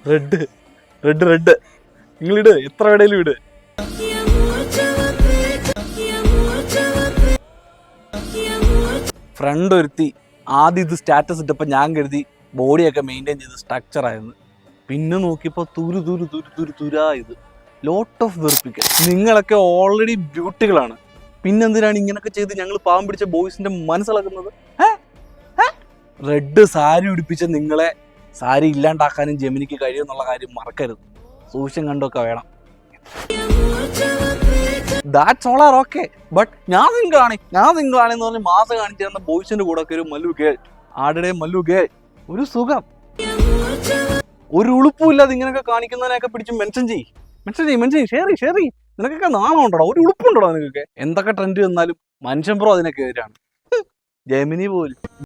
Red red red നിങ്ങളിട്, എത്ര വേണേലും ഇട്. Front ഒരുത്തി ആദ്യം ഇത് സ്റ്റാറ്റസ് ഇട്ടപ്പോൾ ഞാൻ കരുതി ബോഡിയൊക്കെ മെയിൻറ്റെയിൻ ചെയ്ത് സ്ട്രക്ചർ ആയിരുന്നു. പിന്നെ നോക്കിയപ്പോൾ തുരു തുരു തുരു തുരു തുരാ ഇത്. ലോട്ട് ഓഫ് വെറുപ്പിക്കൽ. നിങ്ങളൊക്കെ ഓൾറെഡി ബ്യൂട്ടികളാണ്, പിന്നെന്തിനാണ് ഇങ്ങനൊക്കെ ചെയ്ത് ഞങ്ങൾ പാവം പിടിച്ച ബോയ്സിന്റെ മനസ്സിലാക്കുന്നത്? റെഡ് സാരി ഉടുപ്പിച്ച നിങ്ങളെ സാരി ഇല്ലാണ്ടാക്കാനും ജെമിനിക്ക് കഴിയുമെന്നുള്ള കാര്യം മറക്കരുത്. സൂക്ഷ്യം കണ്ടൊക്കെ വേണം. That's all are okay. But ഞാൻ സിംഗിളാണെന്ന് പറഞ്ഞ് മാസം കാണിച്ചു തന്ന ബോയ്സിന്റെ കൂടെ ഒക്കെ ഒരു മല്ലു ഗേൾ, ആരുടെ മല്ലു ഗേൾ, ഒരു സുഖം. ഒരു ഉളുപ്പുമില്ലാതെ ഇങ്ങനെയൊക്കെ കാണിക്കുന്നതിനൊക്കെ പിടിച്ച് മെൻഷൻ ചെയ്യ്, ഷെയർ. നിനക്കൊക്കെ നാണം ഉണ്ടോ? ഒരു ഉളുപ്പുണ്ടോ നിനക്കൊക്കെ? എന്തൊക്കെ ട്രെൻഡ് വന്നാലും മനുഷ്യൻ ബ്രോ അതിനൊക്കെ എതിരാണ്. ജെമിനി പോലും